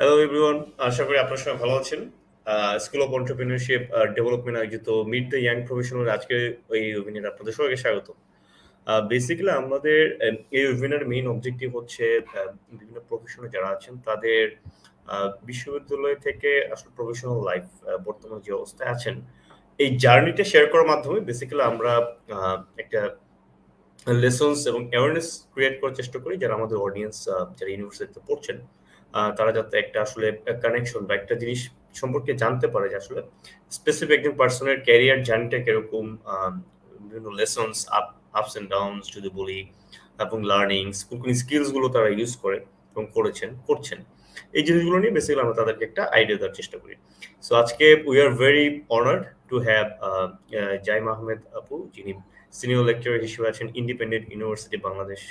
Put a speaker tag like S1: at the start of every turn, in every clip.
S1: Hello everyone, আশা করি আপনার সবাই ভালো আছেন। স্কুল অফ অন্টারপ্রিনিয়রশিপ ডেভেলপমেন্ট আয়োজিত মিট দ্য ইয়াং প্রফেশনাল আজকে এই ওয়েবিনারে আপনাদের সবাইকে স্বাগত। বেসিক্যালি আমাদের এই ওয়েবিনারের মেইন অবজেক্টিভ হচ্ছে বিভিন্ন প্রফেশনে যারা আছেন তাদের বিশ্ববিদ্যালয় থেকে আসলে প্রফেশনাল লাইফ বর্তমানে যে অবস্থায় আছেন এই জার্নিটা শেয়ার করার মাধ্যমে বেসিক্যালি আমরা একটা লেসন্স এবং অ্যাওয়ারনেস ক্রিয়েট করার চেষ্টা করি যারা আমাদের অডিয়েন্স যারা ইউনিভার্সিটিতে পড়ছেন তারা যাতে একটা আসলে কানেকশন বা একটা জিনিস সম্পর্কে জানতে পারে যে আসলে স্পেসিফিক একজন পার্সনের ক্যারিয়ার জার্নিটা কিরকম, বিভিন্ন লেসন্স আপস এন্ড ডাউনস যদি বলি এবং লার্নিংস কোন কোন স্কিলস গুলো তারা ইউজ করে এবং করছেন এই জিনিসগুলো নিয়ে বেসিক্যালি আমরা তাদেরকে একটা আইডিয়া দেওয়ার চেষ্টা করি। সো আজকে we are very honoured to have Zaim Ahmed আপু, যিনি সিনিয়র লেকচারার হিসেবে আছেন ইন্ডিপেন্ডেন্ট ইউনিভার্সিটি বাংলাদেশ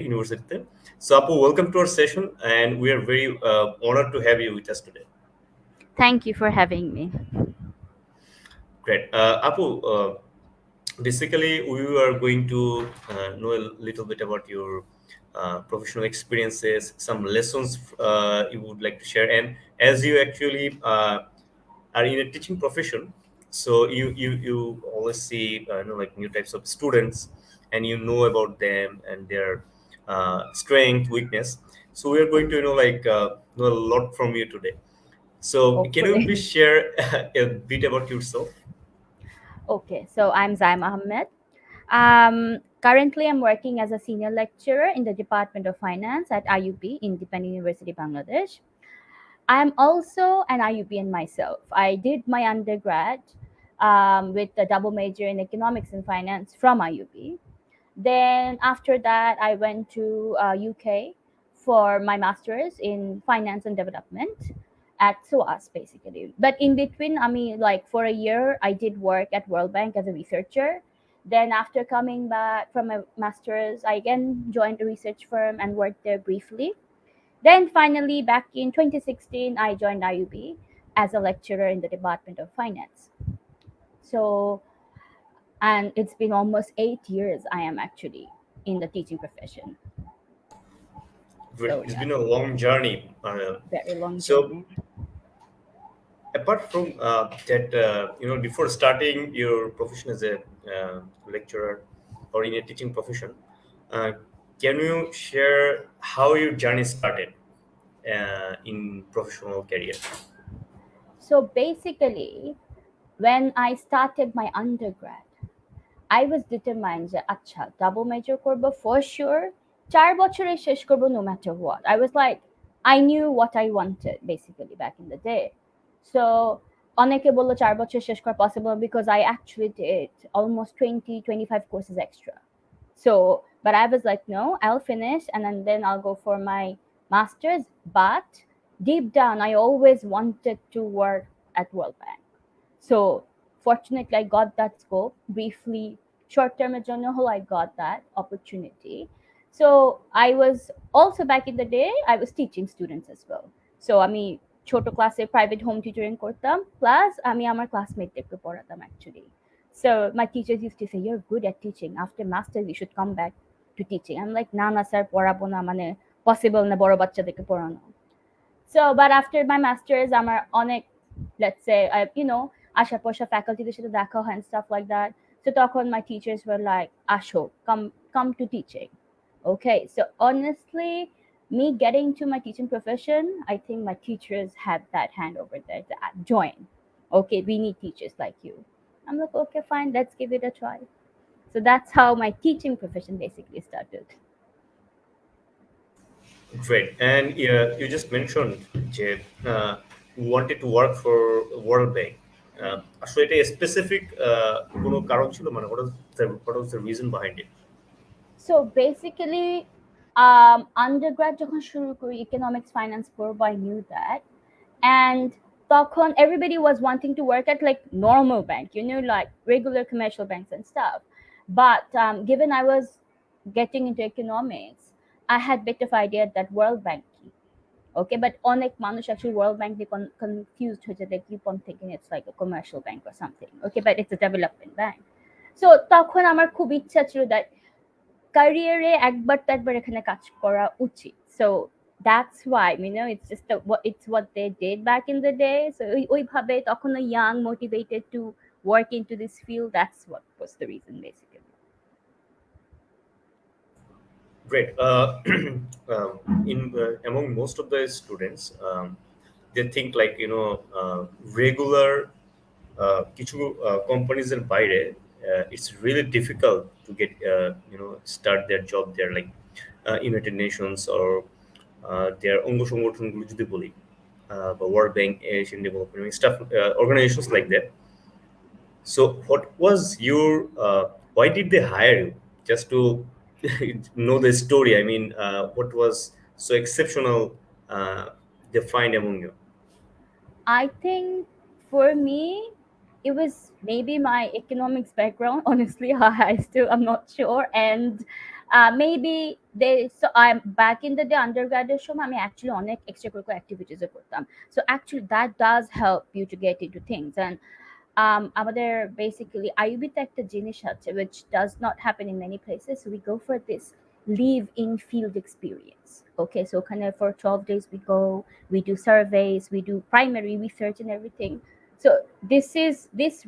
S1: ইউনিভার্সিটিতে। So Apu, welcome to our session, and we are very honored to have you with us today.
S2: Thank you for having me.
S1: Great. Apu, basically we are going to know a little bit about your professional experiences, some lessons you would like to share, and as you actually are in a teaching profession, so you always see like new types of students, and you know about them and their strength, weakness. So we are going to know a lot from you today. So can you
S2: Hopefully.
S1: please share a bit about yourself?
S2: Okay, so I'm Zaima Ahmed. Currently, I'm working as a senior lecturer in the Department of Finance at IUP, Independent University, Bangladesh. I'm also an IUPian myself. I did my undergrad with a double major in economics and finance from IUP. Then after that, I went to UK for my master's in finance and development at SOAS basically. But in between, I mean, like for a year, I did work at World Bank as a researcher. Then after coming back from my master's, I again joined a research firm and worked there briefly. Then finally, back in 2016, I joined IUB as a lecturer in the Department of Finance. So, and it's been almost 8 years I am actually in the teaching profession. So
S1: It's
S2: yeah,
S1: been a long journey.
S2: very long
S1: So
S2: journey.
S1: apart from that, before starting your profession as a lecturer or in a teaching profession, uh, can you share how your journey started in professional career?
S2: So basically, when I started my undergrad, I was determined যে আচ্ছা double major করব for sure 4 বছরে শেষ করব no matter what. I was like, I knew what I wanted basically back in the day. So অনেকে বললো 4 বছর শেষ করা possible because I actually did almost 20-25 courses extra. So but I was like, no, I'll finish and then I'll go for my master's. But deep down I always wanted to work at World Bank. So fortunately, I got that scope briefly. Short term whole I got that opportunity. So I was also back in the day, I was teaching students as well. So ছোট ক্লাসে private home tutoring করতাম plus আমি আমার classmateদেরকে পড়াতাম actually. So my teachers used to say, you're good at teaching. After masters, you should come back to teaching. I'm like, না না sir পড়াবো না, মানে possible না বড় বাচ্চাদেরকে পড়ানো. So but after my masters, আমার অনেক, let's say, আশা পয়সা ফ্যাকাল্টিদের সাথে দেখা হয় and stuff like that. So তখন my teachers were like, আসো, come to teaching. Okay, so honestly, me getting to my teaching profession, I think my teachers had that hand over there to join. Okay, we need teachers like you. I'm like, okay, fine, let's give it a try. So that's how my teaching profession basically started.
S1: Great. And you just mentioned যে you wanted to work for World Bank. আসলে এটা specific কোনো কারণ ছিল, মানে what was the reason behind it?
S2: So basically, undergrad যখন শুরু করি economics finance পড়বো, I knew that. And তখন everybody was wanting to work at like normal bank, like regular commercial banks and stuff. But given I was getting into economics, I had a bit of idea that World Bank কি. Okay, but অনেক মানুষ actually World Bank নিয়ে confused হয়েছে, they keep on thinking it's like a commercial bank or something. Okay, but it's a development bank. So তখন আমার খুব ইচ্ছা ছিল that ক্যারিয়ারে একবার তো একবার এখানে কাজ করা উচিত. So That's why, it's just what they did back in the day. So ওইভাবে তখনও young, motivated to work into this field. That's what was the reason basically.
S1: Great. In among most of the students, they think like regular কিছু কোম্পানিজের বাইরে it's really difficult to get start their job there, like United Nations or their অঙ্গ সংগঠনগুলো যদি বলি, বা World Bank, Asian Development stuff, organizations like that. So, what was your? Why did they hire you? Just to know the story. I mean, what was so exceptional they find among you?
S2: I think for me, it was maybe my economics background. Honestly, I'm not sure, and maybe they. So I'm back in the day undergraduate show. I'm actually on extracurricular activities করতাম. So actually, that does help you to get into things. And আমাদের basically আইবিতে একটা জিনিস আছে which does not happen in many places. So we go for this live in field experience. Okay, so kind of for 12 days we go, we do surveys, we do primary research and everything. So this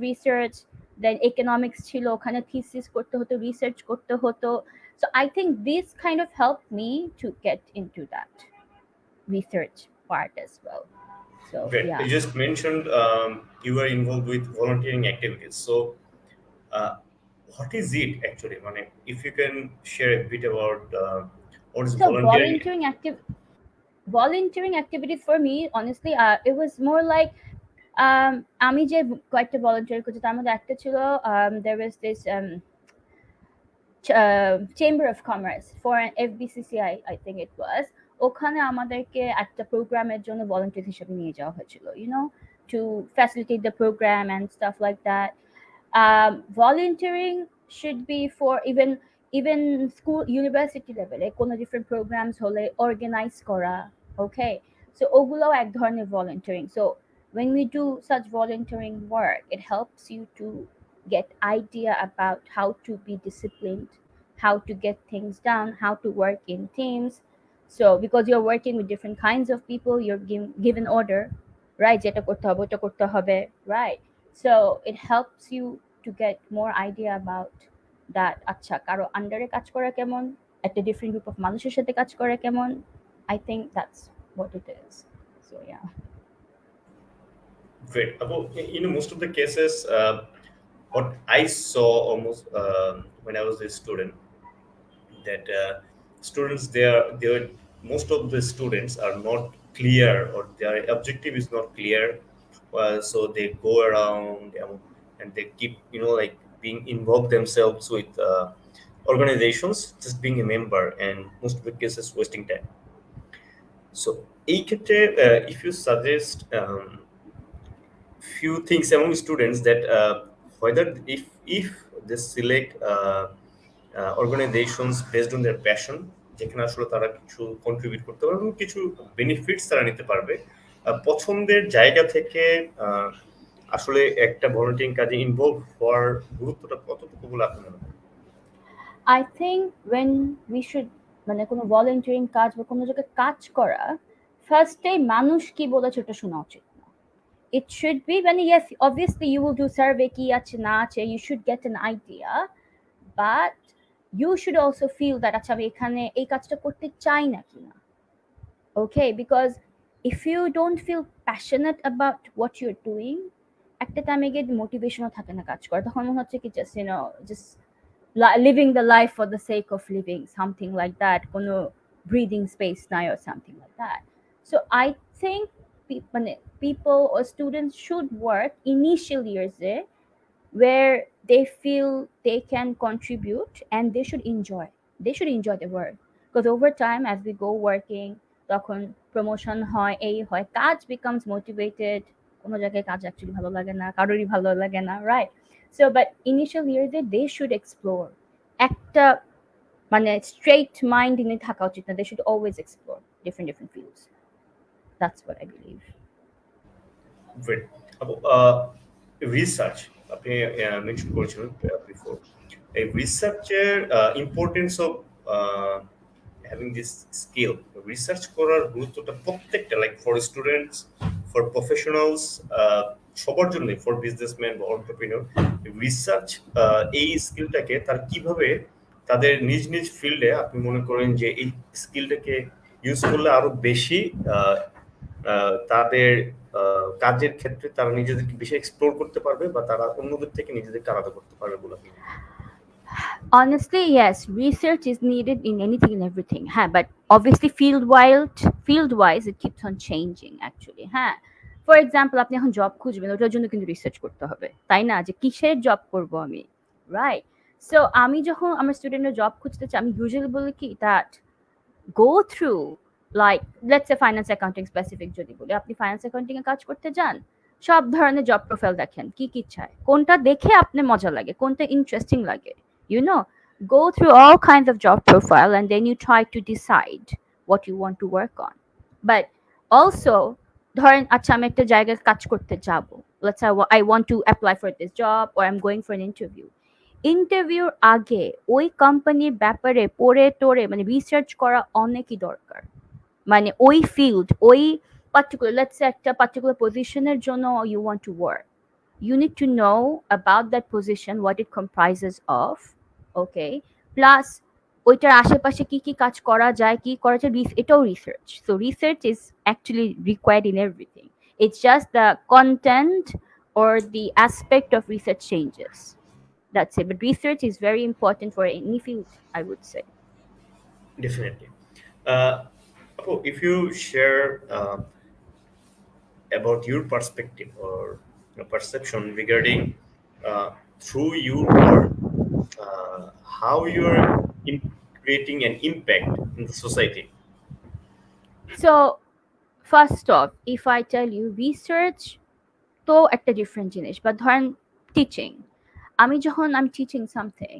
S2: research, then economics ছিল, ওখানে thesis করতে হতো, research করতে হতো. So I think this kind of helped me to get into that research part as well. So
S1: Great.
S2: yeah.
S1: You just mentioned you were involved with volunteering activities. So, uh, what is it actually? If you can share a bit about what is
S2: So
S1: volunteering.
S2: volunteering activities for me, honestly, it was more like আমি যে কয়েকটা volunteer করছি তার মধ্যে একটা ছিল, there was this Chamber of Commerce for an FBCCI, I think it was. ওখানে আমাদেরকে একটা প্রোগ্রামের জন্য volunteer হিসেবে নিয়ে যাওয়া হয়েছিল, to facilitate the program and stuff like that. Volunteering should be for even school university level কোনো different programs হলে organize করা. Okay, so ওগুলোও এক ধরনের volunteering. So when we do such volunteering work, it helps you to get idea about how to be disciplined, how to get things done, how to work in teams. So because you're working with different kinds of people, you're given order, right? যেটা করতে হবে ওটা করতে হবে, right? So it helps you to get more idea about that. আচ্ছা, কারো আন্ডারে কাজ করা কেমন, একটা different group of মানুষের সাথে কাজ করা কেমন. I think that's what it is. So yeah.
S1: Great. In most of the cases, what I saw almost when I was a student, that students they are most of the students are not clear, or their objective is not clear. So they go around, and they keep like being involved themselves with organizations, just being a member, and most of the cases wasting time. So এই ক্ষেত্রে if you suggest few things among students, that whether if they select organizations based on their passion, যেখানে আসলে তারা কিছু contribute করতে পারবে এবং কিছু বেনিফিটস তারা নিতে পারবে, পছন্দের জায়গা থেকে আসলে একটা ভলান্টিয়ারিং কাজে ইনভলভ হওয়ার গুরুত্বটা কতটুকু বলে আপনি মনে করেন?
S2: I think when we should মানে কোনো volunteering কাজ বা কোনো জায়গায় কাজ করা, ফার্স্টে মানুষ কি বলেছে ওটা শোনা উচিত না. It should be when, yes, obviously you will do survey কি আছে না আছে, you should get an idea, but you should also feel that আচ্ছা আমি এখানে এই কাজটা করতে চাই না কিনা. Okay, because if you don't feel passionate about what you're doing, একটা টাইমে গিয়ে মোটিভেশনও থাকে না কাজ করা, তখন মনে হচ্ছে কি just living the life for the sake of living, something like that, কোনো breathing space নাই or something like that. So I think people or students should work initial years there where they feel they can contribute, and they should enjoy the work, because over time as we go working, তখন promotion হয়, এই হয়, কাজ becomes motivated, কোনো জায়গায় কাজ actually ভালো লাগে না, কারোরই ভালো লাগে না, right? So but initial years they should explore, একটা straight mind নিয়ে থাকা উচিত না, they should always explore different fields. That's what I believe.
S1: Great. Research আপনি মেনশন করেছিলেন বিফোর, এই রিসার্চের importance of having this skill, research করার গুরুত্বটা প্রত্যেকটা, like for students, for professionals, সবার জন্য, ফর বিজনেসম্যান বা অন্টারপ্রিনিয়র, রিসার্চ এই স্কিলটাকে তার কিভাবে তাদের নিজ নিজ ফিল্ডে আপনি মনে করেন যে এই স্কিলটাকে ইউজ করলে আরো বেশি আহ, তাদের কাজের ক্ষেত্রে তারা নিজেদেরকে বেশি এক্সপ্লোর করতে পারবে বা তারা অন্যদের থেকে নিজেদেরকে আলাদা করতে পারবে বলে আপনি মনে করেন?
S2: Honestly, yes, research is needed in anything and everything. Huh, but obviously field wise it keeps on changing actually. হ্যাঁ, ফর এক্সাম্পল আপনি এখন জব খুঁজবেন, ওটার জন্য কিন্তু রিসার্চ করতে হবে, তাই না? যে কিসের জব করব আমি, রাইট? সো আমি যখন আমার স্টুডেন্টরা জব খুঁজতে চাই, আমি ইউজুয়ালি বলি কি that go through, like let's say finance accounting specific যদি বলি, আপনি ফাইন্যান্স অ্যাকাউন্টিং এ কাজ করতে যান, সব ধরনের জব প্রোফাইল দেখেন, কি কি চায়, কোনটা দেখে আপনার মজা লাগে, কোনটা ইন্টারেস্টিং লাগে, you know, go through all kinds of job profile and then you try to decide what you want to work on. But also, ধরেন আচ্ছা আমি একটা জায়গায় কাজ করতে যাব, let's say I want to apply for this job or I'm going for an interview. ইন্টারভিউর আগে ওই কোম্পানির ব্যাপারে পড়ে টোরে মানে রিসার্চ করা অনেকই দরকার। মানে ওই ফিল্ড, ওই পার্টিকুলার, লেটস সে একটা পার্টিকুলার পজিশনের জন্য you want to work, you need to know about that position, what it comprises of, okay? Plus ওইটার আশেপাশে কি কি কাজ করা যায়, কি করা যায়, এটাও research. So research is actually required in everything, it's just the content or the aspect of research changes, that's it. But research is very important for any field, I would say.
S1: Definitely. Apo, if you share about your perspective or perception regarding through your work, how you're creating an impact in the society.
S2: So first off, if I tell you research তো একটা different জিনিস, বা ধরেন teaching, আমি যখন I'm teaching something,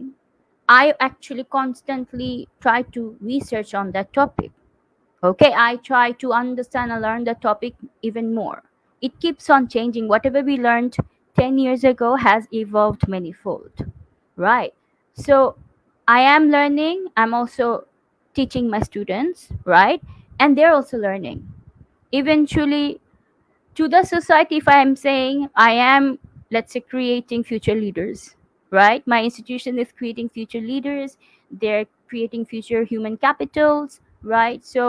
S2: I actually constantly try to research on that topic. Okay, I try to understand and learn the topic even more. It keeps on changing. Whatever we learned 10 years ago has evolved manifold, right? So I am learning, I'm also teaching my students, right? And they're also learning. Eventually, to the society, if I am saying I am, let's say, creating future leaders, right? My institution is creating future leaders, they're creating future human capitals, right? So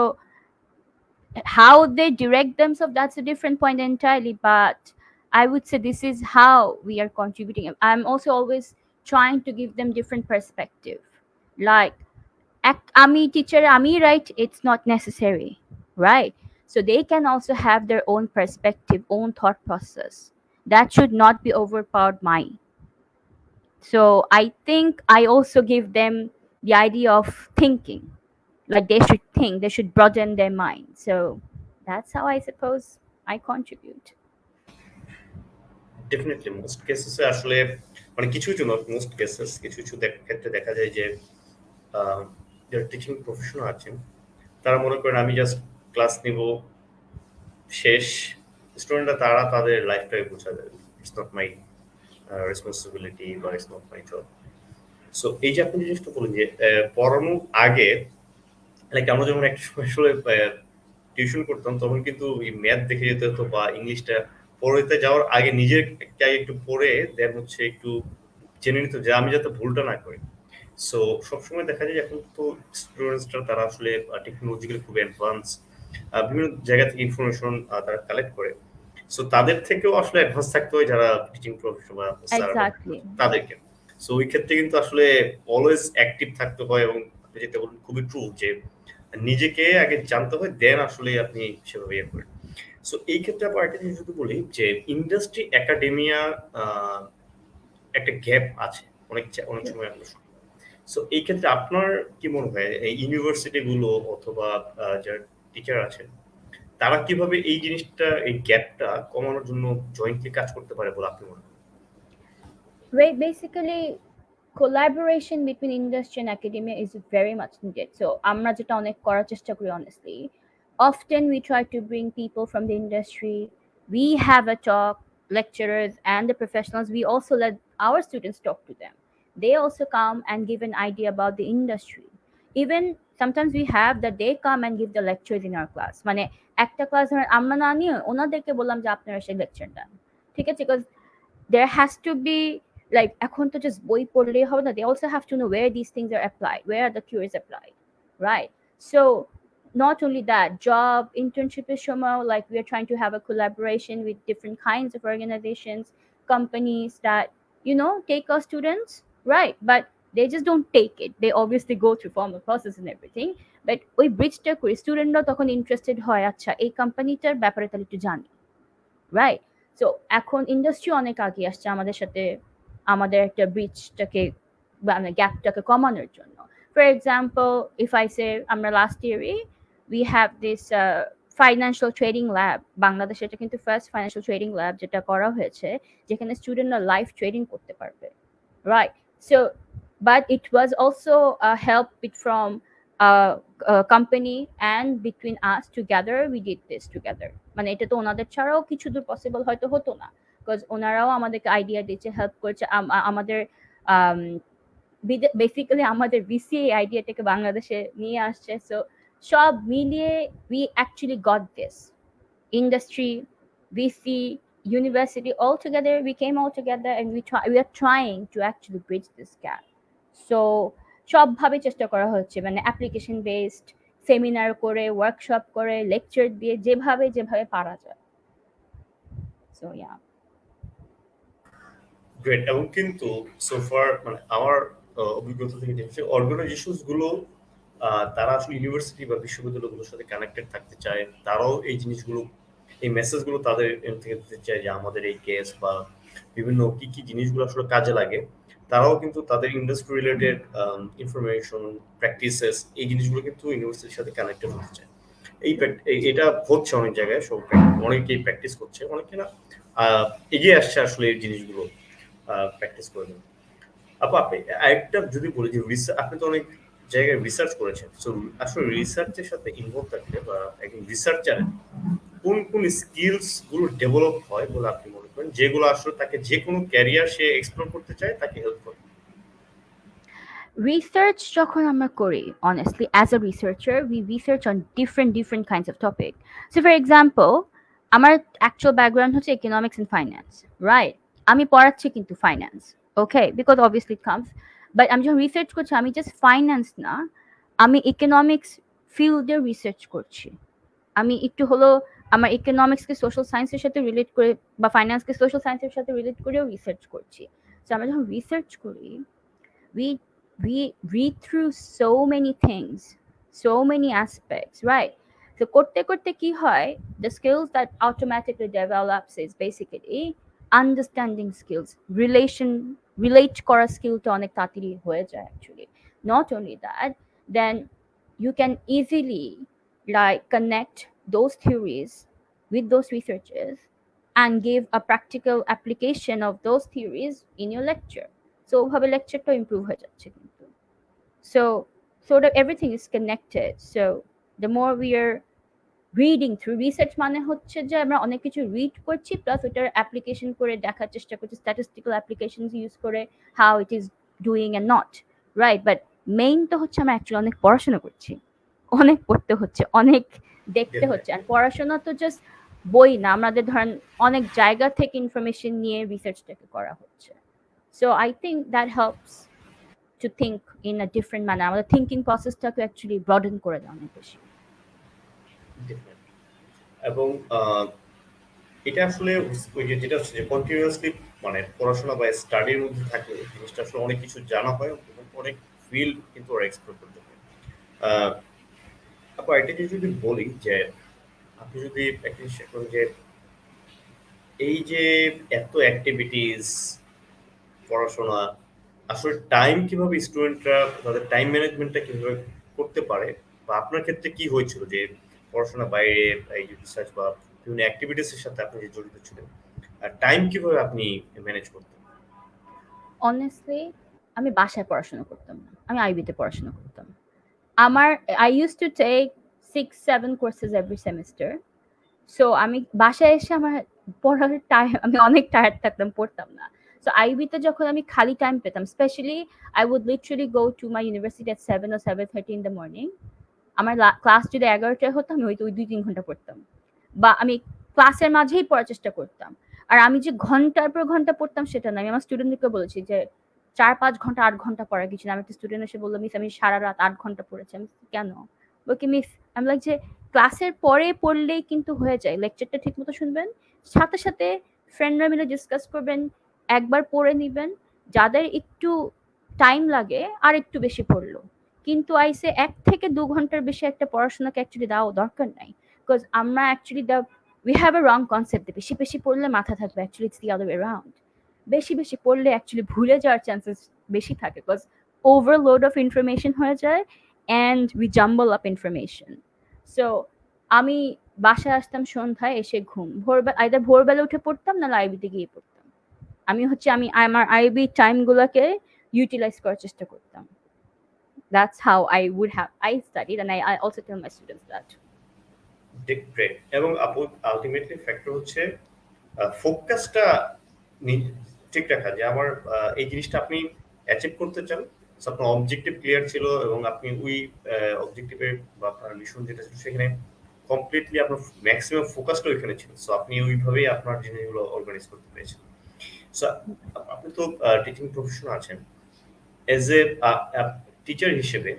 S2: how they direct themselves, that's a different point entirely, but I would say this is how we are contributing. I'm also always trying to give them different perspective, like আমি teacher আমি right, it's not necessary, right? So they can also have their own perspective, own thought process, that should not be overpowered mine. So I think I also give them the idea of thinking, like they should think, they should broaden their mind. So that's how I suppose I contribute.
S1: Definitely most কেসেসে আসলে মানে কিছু কিছু not most cases, কিছু কিছু ক্ষেত্রে দেখা যায় যে যারা টিচিং প্রফেশনাল আছেন তারা মনে করেন আমি জাস্ট ক্লাস নিব, শেষ, স্টুডেন্টরা তারা তাদের লাইফটাকে বোঝা যায়, ইটস নট মাই রেসপন্সিবিলিটি বা it's not my job. So এই যে আপনি জিনিসটা বলেন যে পড়ানোর আগে, লাইক আমরা যখন একটা সময় আসলে টিউশন করতাম তখন কিন্তু এই ম্যাথ দেখে যেতে হতো বা ইংলিশটা পড়তে যাওয়ার আগে নিজের আগে একটু পড়ে দেন হচ্ছে একটু জেনে নিত যে আমি যাতে ভুলটা না করি। সো সবসময় দেখা যায় এখন তো স্টুডেন্টসরা তারা আসলে টেকনোলজিক্যালি খুব অ্যাডভান্স, বিভিন্ন জায়গা থেকে ইনফরমেশন তারা কালেক্ট করে। সো তাদের থেকেও আসলে অ্যাডভান্স থাকতে হয় যারা টিচিং প্রফেশন বা স্যার
S2: Exactly.
S1: তাদেরকে। সো ওই ক্ষেত্রে কিন্তু আসলে অলওয়েজ অ্যাক্টিভ থাকতে হয় এবং আপনি যেটা বলুন খুবই ট্রু যে নিজেকে আগে জানতে হয় দেন আসলে আপনি সেভাবে ইয়ে করেন। সো এই ক্ষেত্রে আবার একটা জিনিস যদি বলি যে ইন্ডাস্ট্রি একাডেমিয়া একটা গ্যাপ আছে অনেক অনেক সময় আমরা শুনি। সো এই ক্ষেত্রে আপনার কি মনে হয় এই ইউনিভার্সিটি গুলো অথবা যারা টিচার আছেন তারা কিভাবে এই জিনিসটা, এই গ্যাপটা কমানোর জন্য জয়েন্টলি কাজ করতে পারে বলে আপনি মনে করেন?
S2: Basically, collaboration between industry and academia is very much needed. So আমরা যেটা অনেক করার চেষ্টা করি honestly, often we try to bring people from the industry, we have a talk, lecturers and the professionals, we also let our students talk to them, they also come and give an idea about the industry. even sometimes we have that they come and give the lectures in our class, মানে একটা class ধরেন আমরা না নিয়ে ওনাদেরকে বললাম যে আপনারা এসে লেকচার দেন, ঠিক আছে? Because there has to be, like এখন তো just বই পড়লেই হবে না, they also have to know where these things are applied, where are the theories applied, right? So not only that, job internship is সময়, like we are trying to have a collaboration with different kinds of organizations, companies that, you know, take our students, right? But they just don't take it, they obviously go through formal process and everything, but ওই ব্রিজটা করে স্টুডেন্টরা তখন interested হয়, আচ্ছা এই কোম্পানিটার ব্যাপারে তাহলে একটু জানি, রাইট? সো এখন ইন্ডাস্ট্রি অনেক আগে আসছে আমাদের সাথে, আমাদের একটা ব্রিজটাকে মানে গ্যাপটাকে কমানোর জন্য। For example, if I say আমরা লাস্ট ইয়ারে we have this financial trading lab, বাংলাদেশে এটা কিন্তু ফার্স্ট ফাইন্যান্সিয়াল ট্রেডিং ল্যাব যেটা করা হয়েছে, যেখানে স্টুডেন্টরা লাইভ ট্রেডিং করতে পারবে, right? So but it was also a help with from a company, and between us together we did this together, মানে এটা তো ওনাদের ছাড়াও কিছু দূর পসিবল হয়তো হতো না, বিকজ ওনারাও আমাদেরকে আইডিয়া দিচ্ছে, হেল্প করছে, আমাদের বেসিক্যালি আমাদের ভিসি এই আইডিয়াটাকে বাংলাদেশে নিয়ে আসছে। সো সব মিলিয়ে we actually got this, industry, VC, university, all together, we came all together and we are trying to actually bridge this gap. So সবভাবে চেষ্টা করা হচ্ছে, মানে অ্যাপ্লিকেশন বেসড, সেমিনার করে, ওয়ার্কশপ করে, লেকচার দিয়ে, যেভাবে যেভাবে পারা যায়। So yeah.
S1: গ্রেট। এবং কিন্তু সো ফার মানে আমার অভিজ্ঞতা থেকে দেখছি অর্গানাইজেশনস গুলো তারা আসলে ইউনিভার্সিটি বা বিশ্ববিদ্যালয়গুলোর সাথে কানেক্টেড থাকতে চায়, তারাও এই জিনিসগুলো এই মেসেজগুলো তাদের এন্ড থেকে দিতে চায় যে আমাদের এই কেস বা বিভিন্ন কি কি জিনিসগুলো আসলে কাজে লাগে, তারাও কিন্তু তাদের ইন্ডাস্ট্রি রিলেটেড ইনফরমেশন প্র্যাকটিসেস এই জিনিসগুলো কিন্তু ইউনিভার্সিটির সাথে কানেক্টেড হতে চায়। এটা হচ্ছে অনেক জায়গায়, সব অনেকেই প্র্যাকটিস করছে, অনেকে না এগিয়ে আসছে আসলে এই জিনিসগুলো প্র্যাকটিস করে দেন। আপু আপনি আরেকটা যদি বলি যে আপনি তো অনেক জায়গায় রিসার্চ করেছেন, সো আসলে রিসার্চের সাথে ইনভলভ থাকলে বা একজন রিসার্চারের কোন কোন স্কিলস গুলো ডেভেলপ হয় বলে আপনি মনে করেন, যেগুলো আসলে তাকে যে কোনো ক্যারিয়ার সে এক্সপ্লোর করতে চায় তাকে হেল্প করে?
S2: Research যখন আমরা করি, honestly, as a researcher, we research on different kinds of topic. So for example, আমার actual background হচ্ছে economics and finance, right? আমি পড়াচ্ছি কিন্তু finance, okay? Because obviously it comes, but আমি যখন রিসার্চ করছি আমি just finance না, আমি economics ফিল্ডে রিসার্চ করছি। আমি একটু হলো আমার ইকোনমিক্সকে সোশ্যাল সায়েন্সের সাথে রিলেট করে, বা ফাইন্যান্সকে সোশ্যাল সায়েন্সের সাথে রিলেট করেও রিসার্চ করছি। তো আমরা যখন রিসার্চ করি, we we read through so many things, so many aspects, right? So korte korte ki hoy, the skills that automatically develops is basically understanding skills, relate kora skill to onek tatiri hoye jay actually. Not only that, then you can easily like connect those theories with those researches and give a practical application of those theories in your lecture. So ওভাবে লেকচারটা improve হয়ে যাচ্ছে কিন্তু। So sort of everything is connected. So the more we are reading through, research মানে হচ্ছে যে আমরা অনেক কিছু রিড করছি প্লাস ওটার অ্যাপ্লিকেশন করে দেখার চেষ্টা করছি, স্ট্যাটিস্টিক্যাল অ্যাপ্লিকেশনস ইউজ করে how it is doing and not, right? But main তো হচ্ছে আমরা অ্যাকচুয়ালি অনেক পড়াশোনা করছি, অনেক পড়তে হচ্ছে, অনেক দেখতে হচ্ছে। আর পড়াশোনা তো জাস্ট বই না, আমাদের ধরেন অনেক জায়গা থেকে ইনফরমেশন নিয়ে রিসার্চটাকে করা হচ্ছে। So I think that helps to think in a different manner. আমাদের থিঙ্কিং প্রসেসটাকে অ্যাকচুয়ালি ব্রডেন করে দেয় অনেক বেশি।
S1: এবং এটা আসলে ওই যে যেটা হচ্ছে যে কন্টিনিউয়াসলি মানে পড়াশোনা বা স্টাডির মধ্যে থাকলে জিনিসটা আসলে অনেক কিছু জানা হয় এবং অনেক ফিল্ড কিন্তু ওরা এক্সপ্লোর করতে পারে। আপু এটা যদি বলি যে আপনি যদি একটা জিনিস করেন যে এই যে এত অ্যাক্টিভিটিস পড়াশোনা আসলে টাইম কিভাবে স্টুডেন্টরা তাদের টাইম ম্যানেজমেন্টটা কিভাবে করতে পারে, বা আপনার ক্ষেত্রে কি হয়েছিল যে পড়াশোনা বাইরে এই যে রিসার্চ বা বিভিন্ন অ্যাক্টিভিটিসের সাথে আপনি যে জড়িত ছিলেন, আর টাইম কিভাবে আপনি ম্যানেজ করতেন?
S2: অনেস্টলি আমি বাসায় পড়াশোনা করতাম না, আমি আইবিতে পড়াশোনা করতাম। আমার I use to take 6-7 courses every semester. So আমি বাসায় এসে আমার পড়ার টাইম, আমি অনেক টায়ার্ড থাকতাম, পড়তাম না। সো আইবিতে যখন আমি খালি টাইম পেতাম, specially I would literally go to my university at 7 or 7:30 in the morning. আমার ক্লাস যদি 11টায় হতো, আমি হয়তো ওই 2-3 ঘন্টা পড়তাম, বা আমি ক্লাসের মাঝেই পড়ার চেষ্টা করতাম। আর আমি যে ঘন্টার পর ঘন্টা পড়তাম সেটা না, আমি আমার স্টুডেন্টদেরকে বলেছি যে 4-5 ঘন্টা 8 ঘন্টা পড়ার কিছু না। আমি একটা স্টুডেন্ট এসে বললো, মিস আমি সারা রাত 8 ঘন্টা পড়েছি। আমি বলছি, কেন? ওকে মিস, আমি লাইক যে ক্লাসের পরে পড়লেই কিন্তু হয়ে যায়, লেকচারটা ঠিক মতো শুনবেন, সাথে সাথে ফ্রেন্ডরা মিলে ডিসকাস করবেন, একবার পড়ে নিবেন, যাদের একটু টাইম লাগে আর একটু বেশি পড়লো। কিন্তু আইসে 1 থেকে 2 ঘন্টার বেশি একটা পড়াশোনাকে অ্যাকচুয়ালি দেওয়া দরকার নাই। বিকজ আমরা actually we have a wrong concept, বেশি বেশি পড়লে মাথা থাকবে, actually it's the other way around। বেশি বেশি পড়লে অ্যাকচুয়ালি ভুলে যাওয়ার চান্সেস বেশি থাকে, বিকজ ওভারলোড অফ ইনফরমেশন হয়ে যায় and we jumble up information. So আমি বাসায় আসতাম সন্ধ্যায়, এসে ঘুম, ভোরবেলা আইদার ভোরবেলা উঠে পড়তাম না লাইব্রেরিতে গিয়ে পড়তাম। আমি আমার আইবি টাইমগুলোকে ইউটিলাইজ করার চেষ্টা করতাম। That's how I studied, and I also tell my students that.
S1: Great. এবং আপু আলটিমেটলি ফ্যাক্টর হচ্ছে ফোকাসটা ঠিক রাখা, যে আমার এই জিনিসটা আপনি অ্যাচিভ করতে চান। So, আপনার অবজেক্টিভ ক্লিয়ার ছিল এবং আপনি ওই অবজেক্টিভে বা আপনার মিশন যেটা ছিল সেখানে কমপ্লিটলি আপনার ম্যাক্সিমাম ফোকাসটা ওইখানে ছিল। সো আপনি ওইভাবেই আপনার জিনিসগুলো অর্গানাইজ করতে পেরেছেন। সো আপনি তো টিচিং প্রফেশনে আছেন, এজ এ টিচার হিসেবে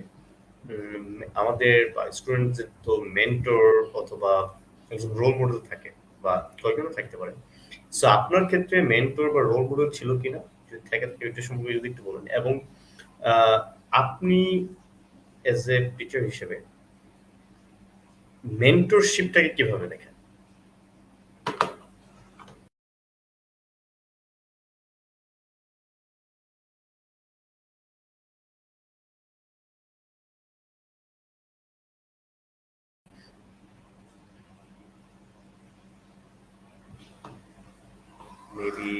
S1: আমাদের স্টুডেন্টদের তো মেন্টর অথবা একজন রোল মডেল থাকে, বা কয়েকজনও থাকতে পারে। সো আপনার ক্ষেত্রে মেন্টর বা রোল মডেল ছিল কিনা, যদি থাকে থাকে এটা সম্পর্কে যদি একটু বলেন। এবং আপনি এজ এ টিচার হিসেবে মেন্টরশিপটাকে কিভাবে দেখেন? মেবি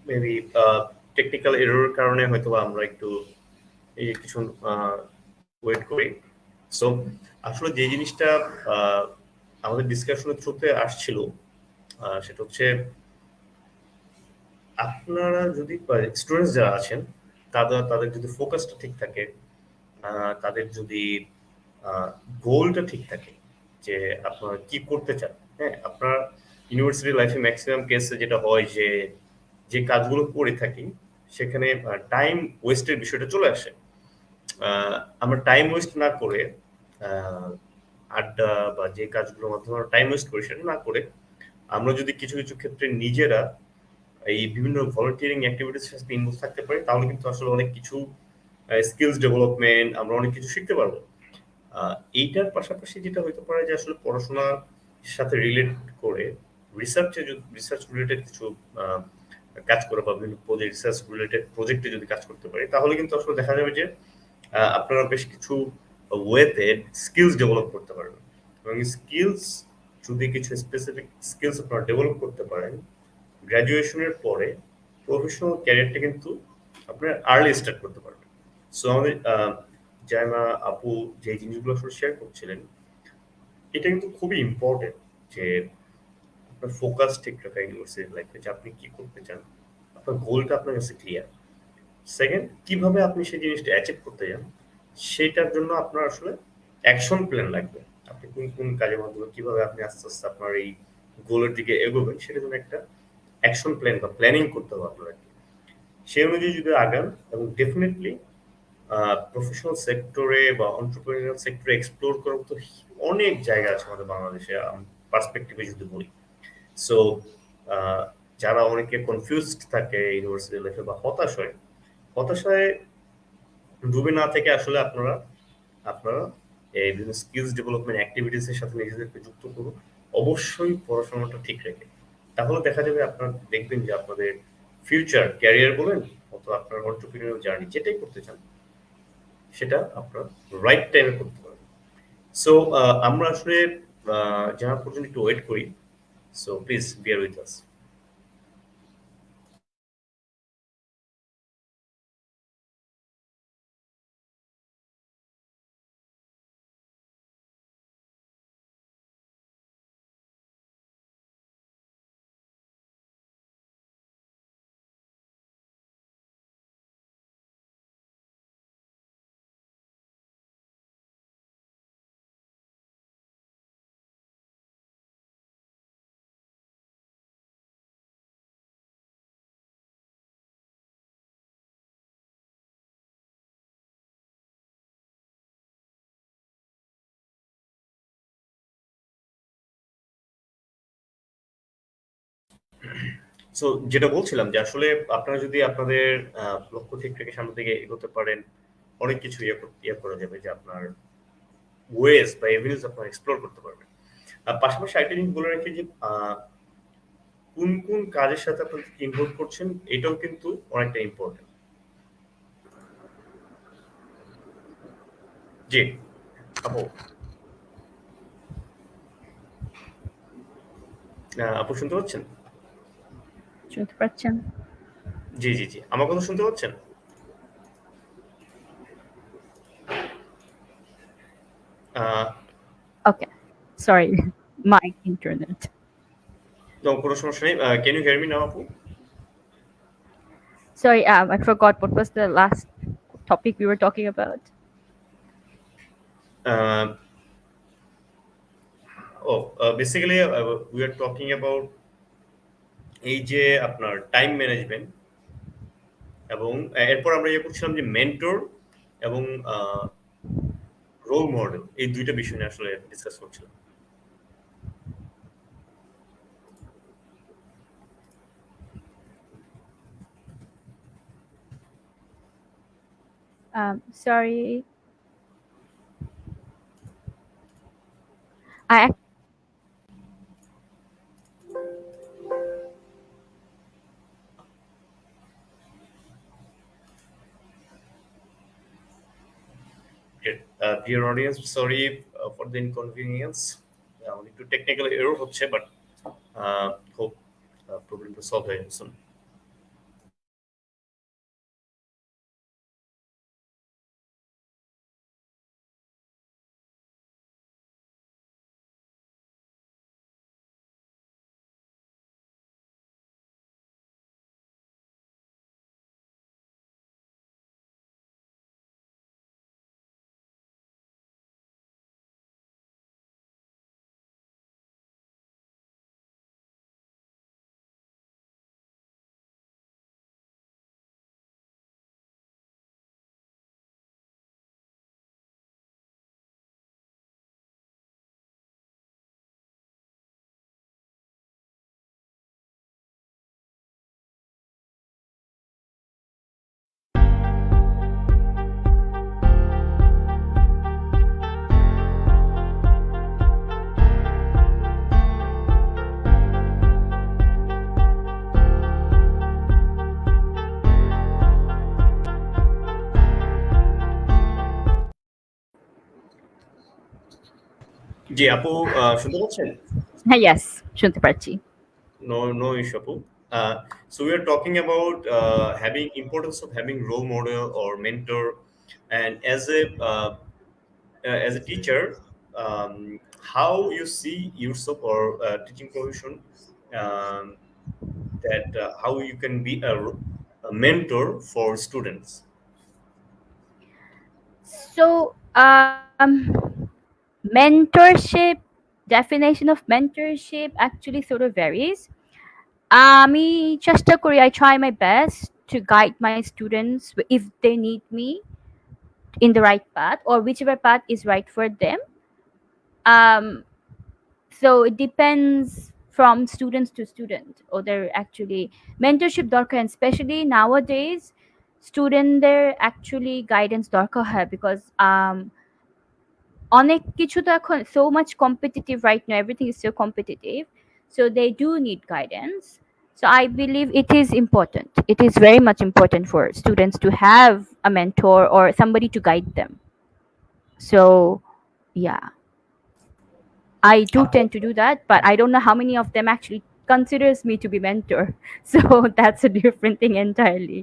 S1: মেবি টেকনিক্যাল এররের কারণে হয়তো আমরা একটু এই কিছু ওয়েট করি। সো আসলে যে জিনিসটা আহ, আমাদের ডিসকাশনের থ্রুতে আসছিল, সেটা হচ্ছে আপনারা যদি স্টুডেন্টস যারা আছেন তাদের তাদের যদি ফোকাসটা ঠিক থাকে, তাদের যদি গোলটা ঠিক থাকে, যে আপনারা কি করতে চান। হ্যাঁ, আপনার ইউনিভার্সিটি লাইফে ম্যাক্সিমাম কেসে যেটা হয় যে যে কাজগুলো করে থাকি সেখানে টাইম ওয়েস্টের বিষয়টা চলে আসে। আমরা টাইম ওয়েস্ট না করে আহ, আড্ডা বা যে কাজগুলোর মাধ্যমে আমরা টাইম ওয়েস্ট করি সেটা না করে, আমরা যদি কিছু কিছু ক্ষেত্রে নিজেরা এই বিভিন্ন ভলান্টিয়ারিং অ্যাক্টিভিটিস সাথে ইনভলভ থাকতে পারি, তাহলে কিন্তু আসলে অনেক কিছু স্কিলস ডেভেলপমেন্ট আমরা অনেক কিছু শিখতে পারবো। এইটার পাশাপাশি যেটা হইতে পারে যে আসলে পড়াশোনার সাথে রিলেট করে রিসার্চ রিলেটেড কিছু আহ, কাজ করে, বা বিভিন্ন প্রজেক্ট রিসার্চ রিলেটেড প্রজেক্টে যদি কাজ করতে পারি, তাহলে কিন্তু আসলে দেখা যাবে যে আপনারা বেশ কিছু ওয়েতে স্কিলস ডেভেলপ করতে পারবেন। এবং স্কিলস যদি কিছু স্পেসিফিক স্কিলস আপনারা ডেভেলপ করতে পারেন, গ্র্যাজুয়েশনের পরে প্রফেশনাল ক্যারিয়ারটা কিন্তু আপনার আর্লি স্টার্ট করতে পারবেন। সো আমাদের জাইমা আপু যে জিনিসগুলো আসলে শেয়ার করছিলেন, এটা কিন্তু খুবই ইম্পর্টেন্ট, যে আপনার ফোকাস ঠিক রাখা ইউনিভার্সিটি লাইফে, যে আপনি কি করতে চান, আপনার গোলটা আপনার কাছে ক্লিয়ার। সেকেন্ড, কিভাবে আপনি সেই জিনিসটা অ্যাচিভ করতে চান, সেটার জন্য আপনার আসলে অ্যাকশন প্ল্যান লাগবে। আপনি কোন কোন কাজের মাধ্যমে কিভাবে আপনি আস্তে আস্তে আপনার এই গোলের দিকে এগোবেন, সেটার জন্য একটা অ্যাকশন প্ল্যান বা প্ল্যানিং করতে হবে আপনাকে। সেই অনুযায়ী যদি আগান, এবং ডেফিনেটলি প্রফেশনাল সেক্টরে বা এন্টারপ্রেনিউরিয়াল সেক্টরে এক্সপ্লোর করার মতো অনেক জায়গা আছে আমাদের বাংলাদেশে, পার্সপেক্টিভে যদি বলি। সো যারা অনেকে কনফিউজড থাকে ইউনিভার্সিটি লাইফে বা হতাশায় ডুবে না থেকে আসলে আপনারা আপনারা এই বিভিন্ন স্কিলস ডেভেলপমেন্ট অ্যাক্টিভিটিস এর সাথে নিজেদেরকে যুক্ত করুন। অবশ্যই পড়াশোনাটা ঠিক রেখে। তাহলে দেখা যাবে আপনার দেখবেন যে আপনাদের ফিউচার ক্যারিয়ার বলেন অথবা আপনার entrepreneurial জার্নি যেটাই করতে চান, সেটা আপনার রাইট টাইমে করতে পারবেন। সো আমরা আসলে যারা পর্যন্ত একটু ওয়েট করি। So please beer with us. So যেটা বলছিলাম যে আসলে আপনারা যদি আপনাদের লক্ষ্য ঠিক রেখে সামনের দিকে এগোতে পারেন, অনেক কিছু ইয়ে করা যাবে যে আপনার ওয়েজ বা এভিনিউজ আপনারা এক্সপ্লোর করতে পারবেন। পাশাপাশি আরেকটা জিনিস বলে রাখি যে কোন কোন কাজের সাথে আপনারা ইনভলভ করছেন এটাও কিন্তু অনেকটা ইম্পর্টেন্ট। জি, আপু। আপু শুনতে পাচ্ছেন?
S2: শুনতে পাচ্ছেন?
S1: জি, জি, জি। আমার কথা শুনতে পাচ্ছেন? আহ
S2: Okay. Sorry. My internet.
S1: তো কোনো সমস্যা নেই। Can you hear me now আপু?
S2: Sorry, I forgot what was the last topic we were talking about.
S1: Ah basically we are talking about এই যে আপনার টাইম ম্যানেজমেন্ট এবং এরপর আমরা ইয়ে করছিলাম যে মেন্টর এবং রোল মডেল, এই ২ টা বিষয় নিয়ে আসলে ডিসকাস করছিলাম।
S2: Sorry. I
S1: Great. Dear audience, sorry for the inconvenience. একটু টেকনিক্যাল এরর হচ্ছে বাট হোপ প্রবলেমটা সলভ হয়ে গেছে। জি আপু, শুনতে পাচ্ছেন?
S2: yes, শুনতে পারছি।
S1: No issue, Apu. So we are talking about having importance of having role model or mentor, and as a teacher, how you see yourself or teaching profession, um, that how you can be a mentor for students.
S2: So, mentorship, definition of mentorship actually sort of varies. আমি চেষ্টা করি, I try my best to guide my students if they need me in the right path or whichever path is right for them. Um, so it depends from students to student. Or actually mentorship দরকার, and especially nowadays studentদের actually guidance দরকার হয় because অনেক কিছু তো এখন so much competitive right now, everything is so competitive, so they do need guidance. So I believe it is important, it is very much important for students to have a mentor or somebody to guide them. So yeah, I do
S1: আপু
S2: tend to do that, but I don't know how many of them actually considers me to be mentor. So that's a different thing entirely.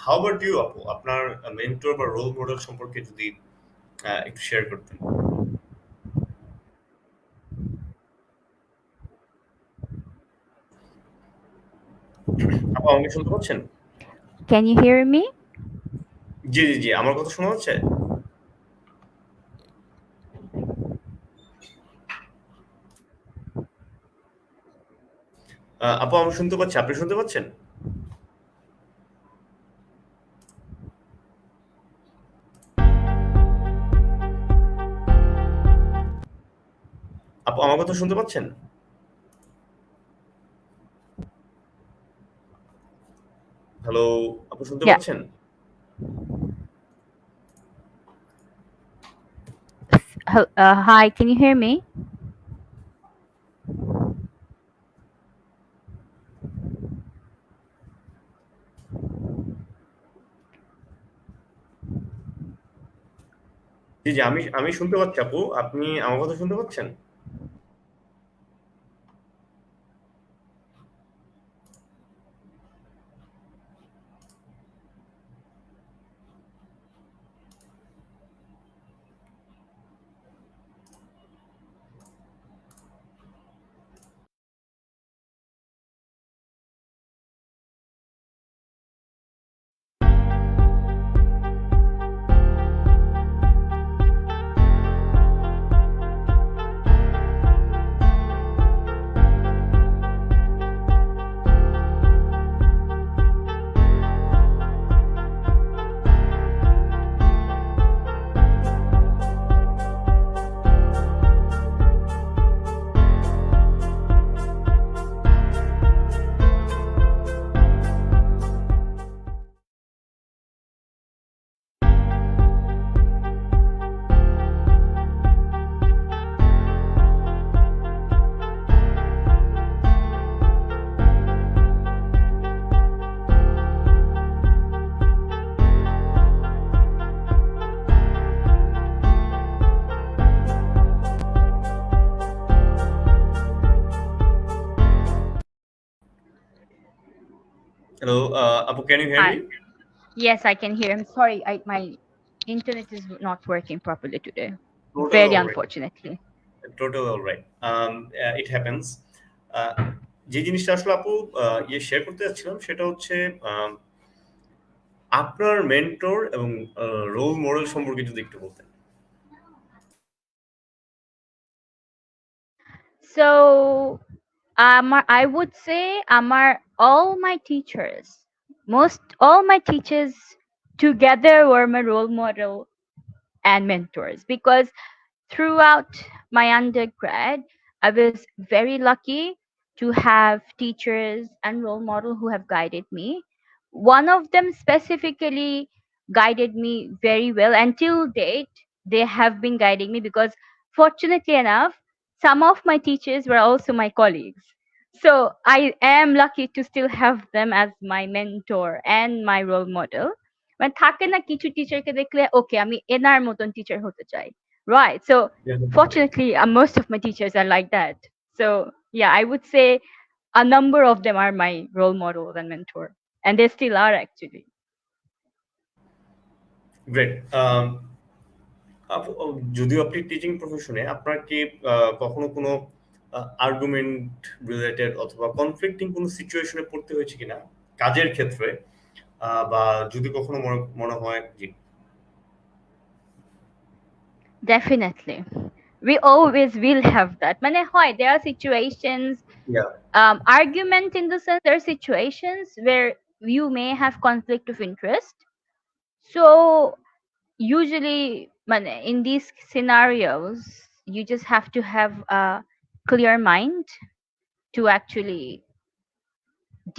S1: How about you আপু? আপনার mentor বা role model সম্পর্কে যদি একটু share করতেন। আপু আমাকে শুনতে পাচ্ছেন?
S2: Can you hear me?
S1: জি, জি, জি। আমার কথা শোনা যাচ্ছে? আপু আমি শুনতে পাচ্ছি। আপনি শুনতে পাচ্ছেন? আপু আমার কথা শুনতে পাচ্ছেন? হ্যালো, আপু শুনতে
S2: Yeah.
S1: পাচ্ছেন?
S2: Hi, can you hear me?
S1: জি, জি। আমি আমি শুনতে পাচ্ছি আপু। আপনি আমার কথা শুনতে পাচ্ছেন? হ্যালো, আপু can you hear me?
S2: Hi. Yes, I can hear. I'm sorry, my internet is not working properly today.
S1: Total
S2: Very
S1: alright,
S2: unfortunately.
S1: Total alright. It happens. আ যে জিনিসটা আসলে আপু শেয়ার করতে যাচ্ছিলাম সেটা হচ্ছে আম আপনার মেন্টর এবং রোল মডেল সম্পর্কে যদি একটু বলতেন।
S2: So, I would say all my teachers, most all my teachers together were my role model and mentors, because throughout my undergrad, I was very lucky to have teachers and role model who have guided me. One of them specifically guided me very well until date. They have been guiding me because, fortunately enough, some of my teachers were also my colleagues. So I am lucky to still have them as my mentor and my role model. মানে থাকে না কিছু টিচারকে দেখলে ওকে আমি এনার মতন teacher হতে চাই, right? So fortunately, most of my teachers are like that. So yeah, I would say a number of them are my role models and mentor, and they still are actually.
S1: Great. আপু যদিও আপনি teaching প্রফেশনে আপনার কি কখনো কোনো argument related অথবা conflicting কোনো সিচুয়েশনে পড়তে হয়েছে কিনা কাজের ক্ষেত্রে? বা যদি কখনো মনে হয় জি।
S2: Definitely, we always will have that. মানে হয়, there are situations,
S1: yeah,
S2: argument in the sense, there are situations where you may have conflict of interest. So usually, মানে, in these scenarios, you just have to have a clear mind to actually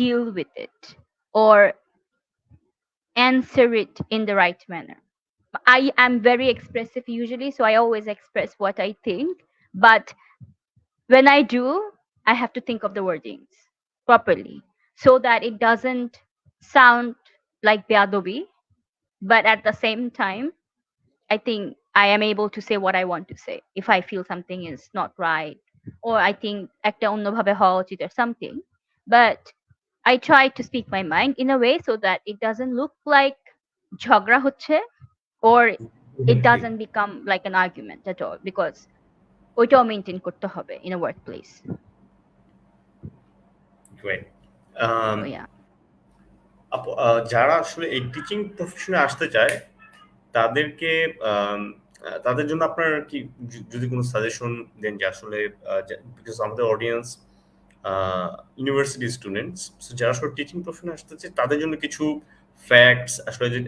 S2: deal with it or answer it in the right manner. I am very expressive usually, so I always express what I think. But when I do, I have to think of the wordings properly so that it doesn't sound like beadobi, but at the same time, I think I am able to say what I want to say if I feel something is not right or I think একটা অন্যভাবে হওয়া উচিত or something. But I try to speak my mind in a way so that it doesn't look like ঝগড়া হচ্ছে or it doesn't become like an argument at all because ওইটাও maintain করতে হবে in a workplace.
S1: Great.
S2: So
S1: Um,
S2: yeah.
S1: যারা আসলে এই teaching প্রফেশনে আসতে চায় তাদেরকে আম তাদের জন্য আপনার কি যদি কোনো সাজেশন দেন যে আসলে বিকজ আমাদের অডিয়েন্স আ ইউনিভার্সিটি স্টুডেন্টস। সো যারা আসলে টিচিং প্রফেশনে আসতে চায় তাদের জন্য কিছু ফ্যাক্টস আসলে যে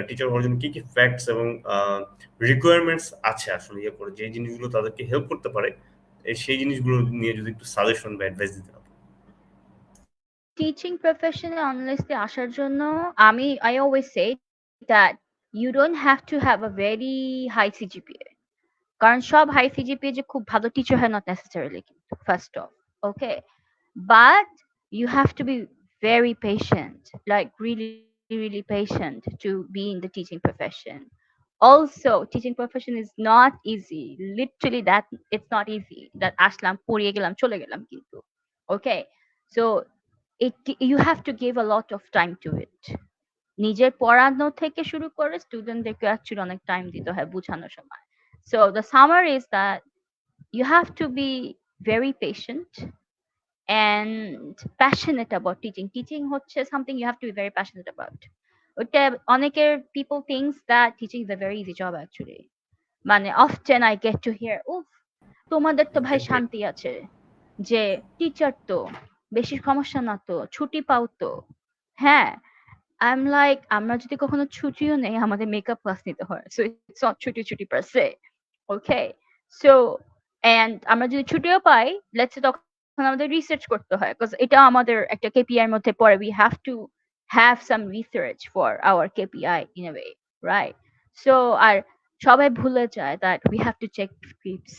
S1: টিচার হওয়ার জন্য কি ফ্যাক্টস এবং রিকোয়ারমেন্টস আছে আসলে ইয়ে করে যে জিনিসগুলো তাদেরকে হেল্প করতে পারে, সেই জিনিসগুলো নিয়ে যদি একটু সাজেশন বা এডভাইস দিতেন আপনি।
S2: টিচিং প্রফেশনে অনলাইনে আসার জন্য I always say that you don't have to have a very high CGPA. কারণ সব হাই সিজিপিএ যে খুব ভালো টিচার হয় not necessarily কিন্তু first of okay, but you have to be very patient, like really patient to be in the teaching profession. Also, teaching profession is not easy, literally that it's not easy that আসলাম পড়িয়ে গেলাম চলে গেলাম কিন্তু okay. So it you have to give a lot of time to it. নিজের পড়ানো থেকে শুরু করে স্টুডেন্টদেরকে অ্যাকচুয়ালি অনেক টাইম দিতে হয় বোঝানোর সময়. So the summary is that you have to be very patient and passionate about teaching. Teaching হচ্ছে something you have to be very passionate about. ওটা অনেকের people thinks that teaching is a very easy job actually. মানে often I get to hear, উফ তোমাদের তো ভাই
S1: exactly.
S2: শান্তি আছে যে টিচার তো বেশি সমস্যা না তো ছুটি পাও তো হ্যাঁ. I'm like আমরা যদি কখনো ছুটিও নেই আমাদের মেকআপ ক্লাস নিতে হয়, so it's not ছুটি ছুটি per se. Okay, so and আমরা যদি ছুটিও পাই let's say তখন আমাদের রিসার্চ করতে হয় because এটা আমাদের একটা কেপিআই এর মধ্যে পড়ে, we have to have some research for our KPI in a way, right? So আর সবাই ভুলে যায় that we have to check scripts.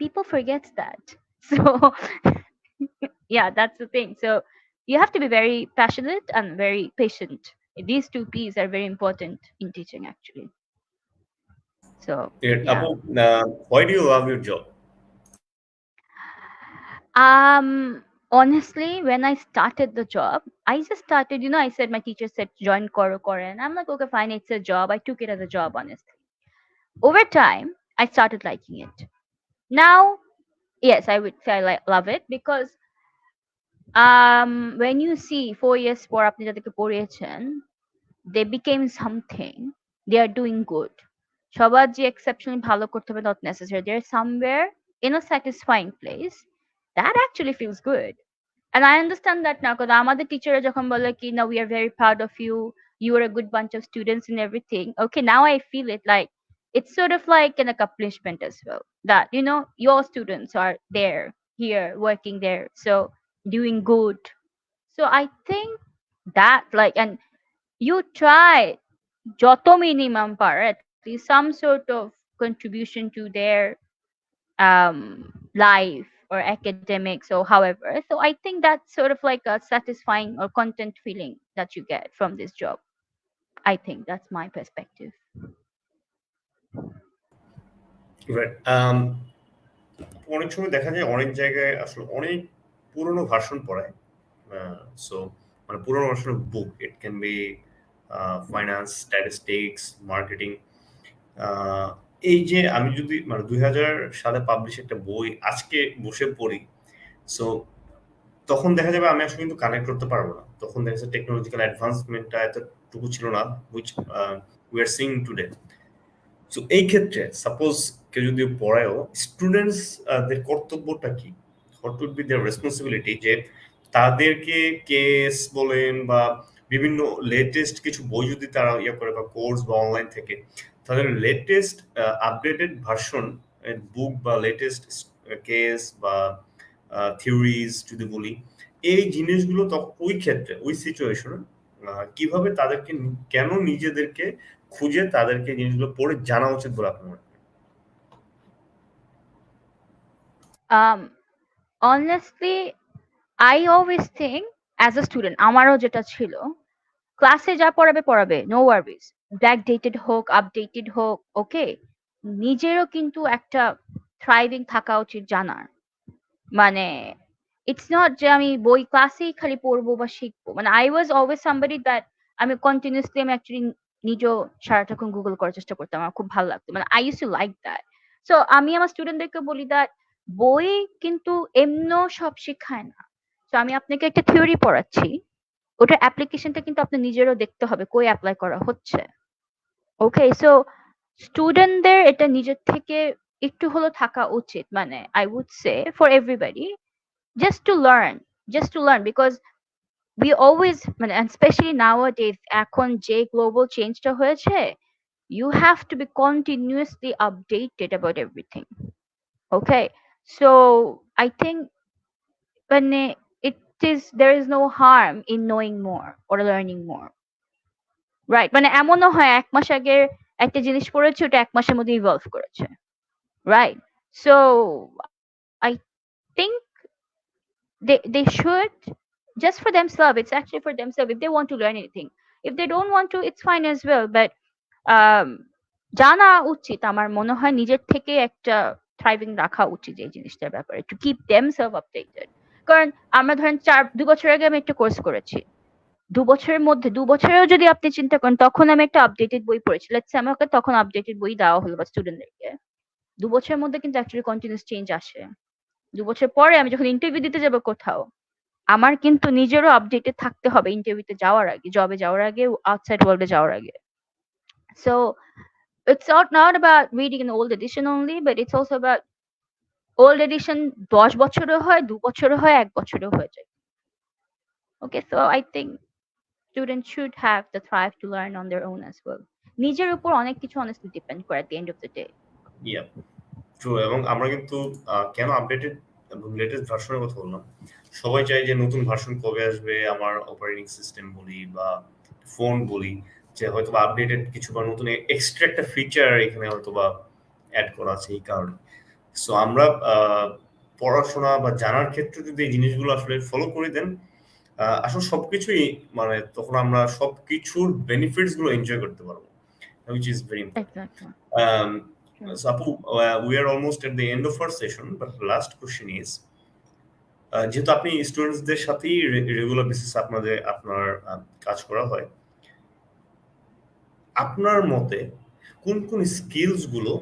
S2: People forget that. So yeah, that's the thing. So you have to be very passionate and very patient. These two P's are very important in teaching actually. So yeah.
S1: আপু, why do you love your job?
S2: Honestly, when I started the job, I just started, I said my teacher said join Koro and I'm like, okay, fine, it's a job. I took it as a job, honestly. Over time, I started liking it. Now, yes, I would say I love it because when you see 4 years পর আপনি যাদেরকে পড়িয়েছেন, they became something, they are doing good. সবার যে exceptionally ভালো করতে হবে not necessary, they're somewhere in a satisfying place that actually feels good. And I understand that now because আমাদের টিচাররা যখন বলে কি না we are very proud of you, you are a good bunch of students and everything, okay, now I feel it like it's sort of like an accomplishment as well, that your students are there here working there, so doing good. So I think that like, and you try যত minimum পারো at least some sort of contribution to their life or academics or however. So I think that's sort of like a satisfying or content feeling that you get from this job. I think that's my perspective.
S1: Right. অনেক সময় দেখা যায় অনেক জায়গায় আসলে অনেক পুরনো version পড়ায়। সো মানে পুরনো version book, it can be finance, statistics, marketing. এই যে আমি যদি মানে ২০০০ সালে পাবলিশ একটা বই আজকে বসে পড়ি, সো তখন দেখা যাবে আমি আসলে কিন্তু কানেক্ট করতে পারবো না। তখন দেখা যাচ্ছে টেকনোলজিক্যাল অ্যাডভান্সমেন্টটা এতটুকু ছিল না, which we are seeing today. So এই ক্ষেত্রে সাপোজ কেউ যদি পড়ায়ও, স্টুডেন্টস দের কর্তব্যটা কি? What would be their responsibility, যে তাদেরকে কেস বলেন বা বিভিন্ন লেটেস্ট কিছু বই যদি তারা ইয়ে করে বা কোর্স বা অনলাইন থেকে তাদের লেটেস্ট আপডেটেড ভার্সন বুক বা লেটেস্ট কেস বা থিওরিজ যদি বলি, এই জিনিসগুলো ওই ক্ষেত্রে ওই সিচুয়েশনে কিভাবে তাদেরকে কেন নিজেদেরকে খুঁজে তাদেরকে জিনিসগুলো পড়ে জানা উচিত বলে আপনি মনে করেন?
S2: Um, honestly, I always think as a student, আমারও যেটা ছিল, ক্লাসে যা পড়াবে পড়াবে, নো ওয়ারিজ, ব্যাকডেটেড হোক আপডেটেড হোক, ওকে, নিজেরও কিন্তু একটা থ্রাইভিং থাকা উচিত জানার, মানে ইটস নট যে আমি বই ক্লাসেই খালি পড়বো বা শিখবো, মানে I was always somebody that আমি কন্টিনিউসলি আমি অ্যাকচুয়ালি নিজেও সারাটাক্ষণ গুগল করার চেষ্টা করতাম, আমার খুব ভালো লাগতো, মানে I use to like that. So আমি আমার স্টুডেন্টদেরকে বলি দ্যাট বই কিন্তু এমনও সব শেখায় না। তো আমি আপনাকে একটা থিওরি পড়াচ্ছি, ওটার অ্যাপ্লিকেশনটা কিন্তু আপনার নিজেরও দেখতে হবে কই অ্যাপ্লাই করা হচ্ছে। ওকে, সো স্টুডেন্টদের এটা নিজের থেকে একটু হলো থাকা উচিত, মানে I would say for everybody, just to learn, just to learn, because we always, মানে and especially nowadays, এখন যে global চেঞ্জটা হয়েছে, you have to be continuously updated about everything. Okay, so I think মানে it is, there is no harm in knowing more or learning more, right? মানে এমনও হয় 1 মাস আগের একটা জিনিস পড়েছে, ওটা 1 মাসের মধ্যে ইভলভ করেছে, right? So I think they should, just for themselves, it's actually for themselves, if they want to learn anything. If they don't want to, it's fine as well, but um জানা উচিত, আমার মনে হয় নিজের থেকে একটা thriving রাখা উচিত এই জিনিসটার ব্যাপারে, টু কিপ দেমসেলফ আপডেটেড। কারণ আমরা ধরেন 2 বছর আগে আমি একটা কোর্স করেছি, 2 বছরের মধ্যে, 2 বছরেও যদি আপনি চিন্তা করেন, তখন আমি একটা আপডেটেড বই পড়েছি, লেটস সে আমাকে তখন আপডেটেড বই দেওয়া হলো বা স্টুডেন্টদেরকে, 2 বছরের মধ্যে কিন্তু অ্যাকচুয়ালি কন্টিনিউস চেঞ্জ আসে। 2 বছর পরে আমি যখন ইন্টারভিউ দিতে যাবো কোথাও, আমার কিন্তু নিজেরও আপডেটেড থাকতে হবে ইন্টারভিউতে যাওয়ার আগে, জবে যাওয়ার আগে, আউটসাইড ওয়ার্ল্ডে যাওয়ার আগে। So it's not about reading an old edition only, but it's also about old edition 10 বছরও হয়, 2 বছরও হয়, 1 বছরও হয়ে যায়। Okay, so I think students should have the thrive to learn on their own as well. নিজের উপর অনেক কিছু honestly depend করে at the end of the day.
S1: Yeah, true. এবং আমরা কিন্তু কেন আপডেটেড এবং লেটেস্ট ভার্সনের কথা বললাম, সবাই চায় যে নতুন ভার্সন কবে আসবে, আমার অপারেটিং সিস্টেম বলি বা ফোন বলি, যে হয়তো বা আপডেটেড কিছু বা নতুন এক্সট্রা একটা ফিচার এখানে হয়তো বা অ্যাড করা আছে এই কারণে। সো আমরা পড়াশোনা বা জানার ক্ষেত্রে যদি এই জিনিসগুলো আসলে ফলো করে দেন, আসলে সবকিছুই, মানে তখন আমরা সবকিছুর বেনিফিটস গুলো এনজয় করতে পারবো, which is very important.
S2: Exactly.
S1: Um,
S2: True.
S1: so Apu, we are almost at the end of our session, but the last question is, যেহেতু আপনি স্টুডেন্টসদের সাথেই রেগুলার বেসিস আপনার কাজ করা হয়, আপনার মতে কোন কোন স্কিলস গুলো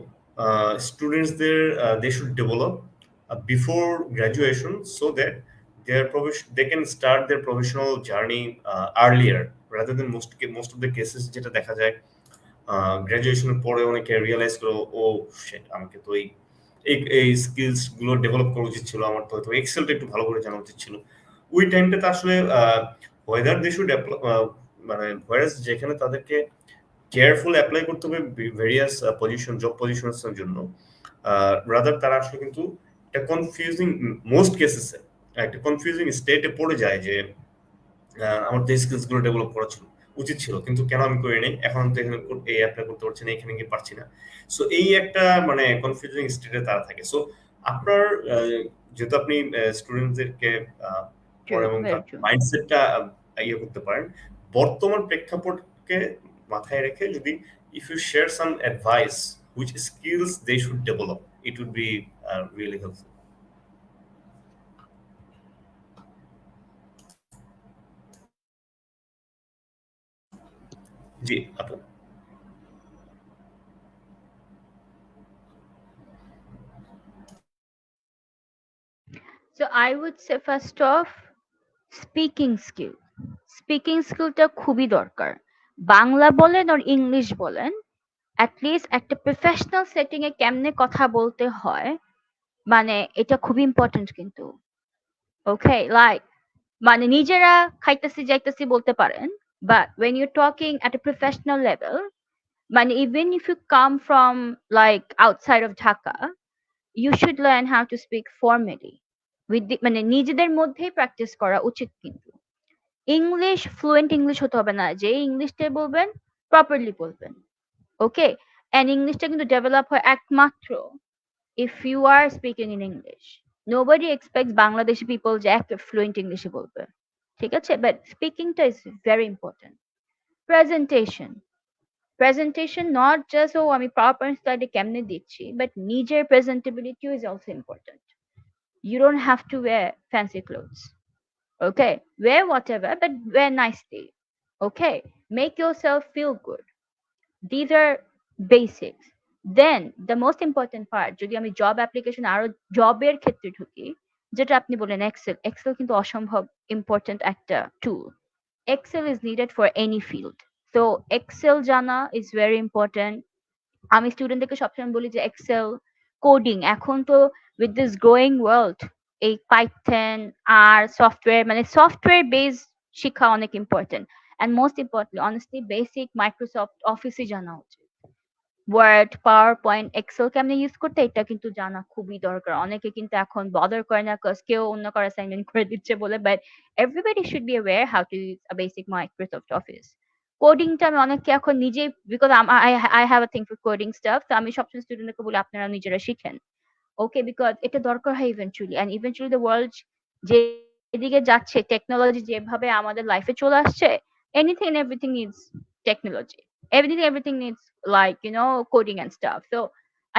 S1: স্টুডেন্টসদের they should develop before graduation, so that they can start their professional journey earlier rather than most of the cases যেটা দেখা যায় গ্র্যাজুয়েশনের পরে অনেকে রিয়েলাইজ করো, ও শিট, আমাকে তো এই এই স্কিলস গুলো ডেভেলপ করা উচিত ছিল, আমার তো হয়তো এক্সেলটা একটু ভালো করে জানা উচিত ছিল। ওই টাইমটাতে আসলে ওয়েদার দে শুড মানে হোয়ারাস যেখানে তাদেরকে কেয়ারফুল অ্যাপ্লাই করতে হবে ভেরিয়াস পজিশন, জব পজিশনের জন্য, রাদার তারা আসলে কিন্তু একটা কনফিউজিং, মোস্ট কেসেসে একটা কনফিউজিং স্টেটে পড়ে যায় যে আমার তো স্কিলস গুলো ডেভেলপ করা ছিল, উচিত ছিল, কিন্তু কেন আমি করি নাই, এখন তো এখানে এই অ্যাপ্লাই করতে পারছি না, এখানে গিয়ে পারছি না। সো এই একটা মানে কনফিউজিং স্টেটে তারা থাকে। সো আপনার যেহেতু আপনি স্টুডেন্টদেরকে পড়ান
S2: True,
S1: এবং
S2: very
S1: তার
S2: true.
S1: মাইন্ডসেটটা ইয়ে করতে পারেন, বর্তমান প্রেক্ষাপটকে মাথায় রেখে যদি if you share some advice which skills they should develop, it would be really helpful. জি আপু।
S2: So I would say first off, speaking skill, speaking স্কিলটা খুবই দরকার। বাংলা বলেন আর ইংলিশ বলেন, অ্যাটলিস্ট একটা প্রফেশনাল সেটিং এ কেমনে কথা বলতে হয়, মানে এটা খুবই ইম্পর্টেন্ট কিন্তু। ওকে, লাইক মানে নিজেরা খাইতেছি যাইতেছি বলতে পারেন, but when you're talking at a professional level, মানে even if you come from like outside of Dhaka, you should learn how to speak formally with মানে নিজেদের মধ্যেই প্র্যাকটিস করা উচিত কিন্তু। ইংলিশ ফ্লুয়েন্ট ইংলিশ হতে হবে না, যে ইংলিশটাই বলবেন প্রপারলি বলবেন। ওকে, অ্যান্ড ইংলিশটা কিন্তু ডেভেলপ হয় একমাত্র if you are speaking in English. Nobody expects Bangladeshi people যে একটা fluent English বলবে, ঠিক আছে, but speakingটা is very important. Presentation, presentation not just আমি PowerPoint slide কেমনে দিচ্ছি, but নিজের presentability is also important. You don't have to wear fancy clothes. Okay, wear whatever, but wear nicely. Okay, make yourself feel good. These are basics. Then the most important part, যদি আমি job application আরো জবের ক্ষেত্রে ঢুকি, যেটা আপনি বলেন Excel, Excel কিন্তু অসম্ভব ইম্পর্টেন্ট একটা tool. Excel is needed for any field, তো এক্সেল জানা ইজ ভেরি ইম্পর্টেন্ট। আমি স্টুডেন্টদেরকে সবসময় বলি যে এক্সেল, কোডিং, এখন তো উইথ দিস গ্রোয়িং ওয়ার্ল্ড এই পাইথন আর সফটওয়্যার, মানে সফটওয়্যার বেস শিক্ষা অনেক important. And most importantly honestly basic Microsoft অফিসই জানা উচিত। ওয়ার্ড, পাওয়ার পয়েন্ট, এক্সেল কেমনে ইউজ করতে, এটা কিন্তু জানা খুবই দরকার। অনেকে কিন্তু এখন বদার করে না, কজ কেউ অন্য কারো অ্যাসাইনমেন্ট করে দিচ্ছে বলে, but everybody should be aware how to use a basic Microsoft Office. কোডিংটা আমি অনেককে এখন নিজে, because I have a thing for coding stuff, তো আমি সবসময় স্টুডেন্টকে বলি আপনারা নিজেরা শিখেন। ওকে, বিকজ এটা দরকার হয় eventually, and eventually the world যেদিকে যাচ্ছে, টেকনোলজি যেভাবে আমাদের লাইফে চলে আসছে, anything and everything is technology, everything needs, like, coding and stuff. So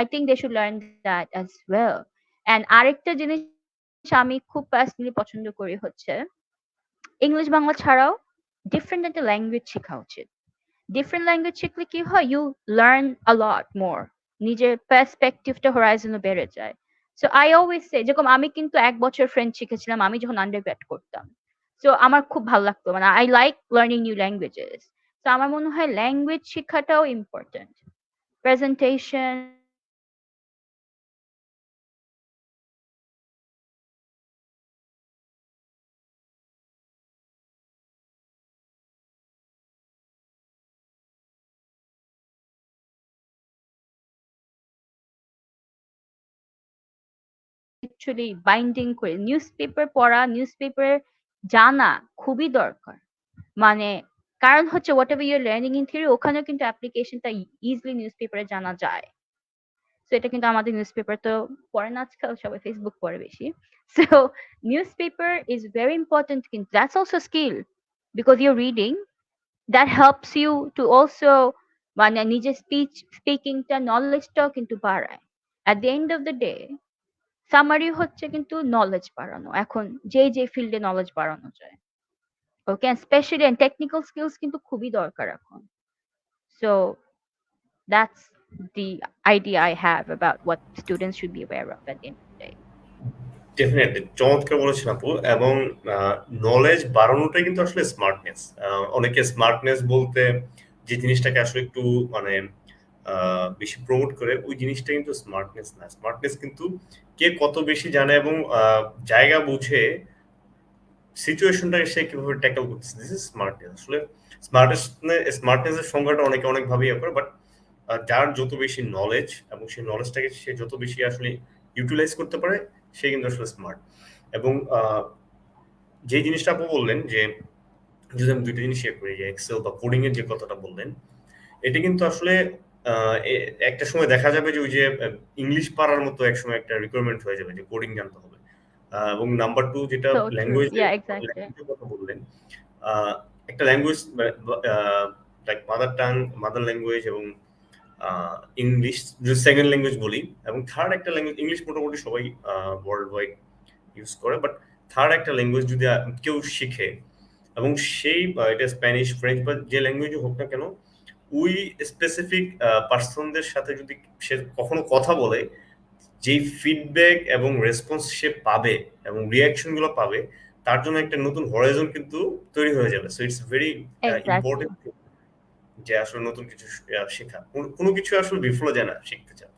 S2: I think they should learn that as well. And আরেকটা জিনিস আমি খুব পার্সোনালি পছন্দ করি হচ্ছে ইংলিশ বাংলা ছাড়াও ডিফারেন্ট একটা ল্যাঙ্গুয়েজ শেখা উচিত। ডিফারেন্ট ল্যাঙ্গুয়েজ শিখলে কি হয়, ইউ লার্ন আ লট মোর, নিজের পার্সপেক্টিভটা হরাইজনও বেড়ে যায়। সো আই অলওয়েজ সে, যেরকম আমি কিন্তু 1 বছর ফ্রেঞ্চ শিখেছিলাম আমি যখন আন্ডারগ্রেড করতাম। সো আমার খুব ভালো লাগতো, মানে I like learning new languages. তো আমার মনে হয় ল্যাঙ্গুয়েজ শিক্ষাটাও ইম্পর্টেন্ট। প্রেজেন্টেশন, অ্যাকচুয়ালি বাইন্ডিং করে নিউজ পেপার পড়া, নিউজ পেপার জানা খুবই দরকার। মানে কারণ হচ্ছে whatever your learning in theory, ওখানেও কিন্তু অ্যাপ্লিকেশনটা ইজিলি নিউজ পেপারে জানা যায়। তো এটা কিন্তু আমাদের নিউজ পেপার তো পড়ে না আজকাল, সবাই ফেসবুক পড়ে বেশি। So newspaper is very important, কিন্তু that's also skill, because your reading, that helps you to also, মানে নিজের স্পিকিংটা নলেজটাও কিন্তু বাড়ায়। At the end of the day summary হচ্ছে কিন্তু নলেজ বাড়ানো, এখন যে ফিল্ডে নলেজ বাড়ানো যায়। ওকে, স্পেশালি টেকনিক্যাল স্কিলস কিন্তু খুবই দরকার এখন। So that's the idea I have about what students should be aware of at the end of the day.
S1: Definitely চমৎকার বলেছেন আপু। এবং নলেজ বাড়ানোটাই কিন্তু আসলে স্মার্টনেস। অনেকে স্মার্টনেস বলতে যে জিনিসটাকে আসলে একটু মানে বেশি প্রমোট করে, ওই জিনিসটা কিন্তু স্মার্টনেস না। স্মার্টনেস কিন্তু কে কত বেশি জানে এবং জায়গা বুঝে সিচুয়েশনটাকে সে কিভাবে ট্যাকল করতেছে, দিস ইজ স্মার্টনেস। আসলে স্মার্টনেসের সংজ্ঞাটা অনেকে অনেকভাবে ইয়ে করে, বাট যার যত বেশি নলেজ এবং সেই নলেজটাকে সে যত বেশি আসলে ইউটিলাইজ করতে পারে, সে কিন্তু আসলে স্মার্ট। এবং যে জিনিসটা আপু বললেন যে যদি আমি দুইটা জিনিস শেয়ার করি, যে এক্সেল বা কোডিং এর যে কথাটা বললেন, এটা কিন্তু আসলে একটা সময় দেখা যাবে যে ওই যে ইংলিশ পারার মতো একসময় একটা রিকোয়ারমেন্ট হয়ে যাবে যে কোডিং জানতে হবে। এবং নাম্বার টু যেটা
S2: So true.
S1: ল্যাঙ্গুয়েজের
S2: Yeah, exactly.
S1: ল্যাঙ্গুয়েজের কথা বললেন, একটা language like mother tongue, mother language এবং ইংলিশ যদি সেকেন্ড ল্যাঙ্গুয়েজ বলি, এবং থার্ড একটা ল্যাঙ্গুয়েজ, ইংলিশ মোটামুটি সবাই ওয়ার্ল্ড ওয়াইড ইউজ করে, বাট থার্ড একটা ল্যাঙ্গুয়েজ যদি কেউ শিখে এবং সেই এটা স্প্যানিশ, ফ্রেঞ্চ বা যে ল্যাঙ্গুয়েজই হোক না কেন, ওই স্পেসিফিক পার্সনদের সাথে যদি সে কখনো কথা বলে, যেই ফিডব্যাক এবং রেসপন্স সে পাবে এবং রিয়াকশন গুলো পাবে, তার জন্য একটা নতুন হরাইজন কিন্তু তৈরি হয়ে যাবে। So it's very
S2: Exactly.
S1: Important যে আসলে নতুন কিছু শেখা, কোনো কিছু আসলে বিফল যায় না শিখতে চান।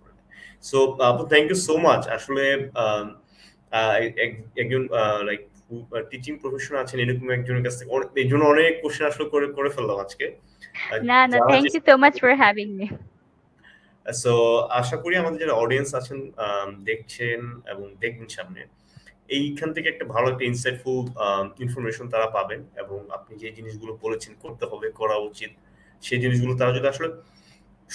S1: সো আপু, থ্যাংক ইউ সো মাচ। আসলে আম, একজন লাইক টিচিং প্রফেশন আছেন, এরকম একজনের কাছ থেকে এই জন্য অনেক কোশ্চেন আসলে করে করে ফেললাম আজকে।
S2: No, no,
S1: জানার
S2: thank you
S1: চেষ্টা
S2: so much
S1: করছি।
S2: for having me.
S1: সো আশা করি আমাদের যারা অডিয়েন্স আছেন, দেখছেন এবং দেখবেন সামনে, এইখান থেকে একটা ভালো একটা ইনসাইটফুল ইনফরমেশন তারা পাবেন। এবং আপনি যে জিনিসগুলো বলেছেন করতে হবে, করা উচিত, সেই জিনিসগুলো তারা যদি আসলে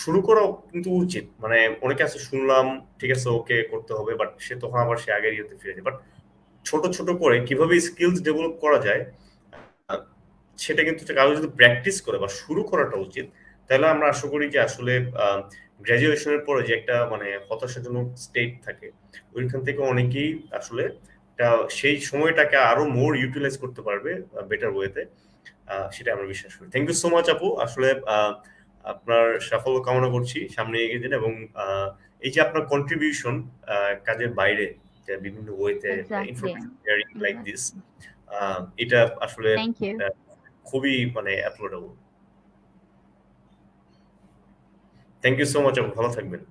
S1: শুরু করাও কিন্তু উচিত। মানে অনেকে আছে শুনলাম, ঠিক আছে ওকে করতে হবে, বাট সে তখন আবার সে আগের ইয়েতে ফিরে যায়। বাট ছোট ছোট করে কিভাবে স্কিলস ডেভেলপ করা যায় আহ, সেটা কিন্তু কারো যদি প্র্যাকটিস করে বা শুরু করাটা উচিত, তাহলে আমরা আশা করি যে আসলে গ্রাজুয়েশনের পরে যে একটা মানে হতাশাজনক স্টেট থাকে, ওইখান থেকে অনেকেই আসলে সেই সময়টাকে আরো মোর ইউটিলাইজ করতে পারবে বেটার ওয়েতে। সেটা আমরা বিশ্বাস করি। থ্যাংক ইউ সো মাচ আপু। আসলে আপনার সাফল্য কামনা করছি সামনে এগিয়ে দিন, এবং এই যে আপনার কন্ট্রিবিউশন কাজের বাইরে যে বিভিন্ন ওয়েতে
S2: exactly,
S1: information sharing like this,
S2: exactly.
S1: এটা আসলে
S2: থ্যাংক ইউ।
S1: আহ, খুবই মানে অ্যাপ্লোডেবল। থ্যাংক ইউ সো মাচ আপু, ভালো থাকবেন।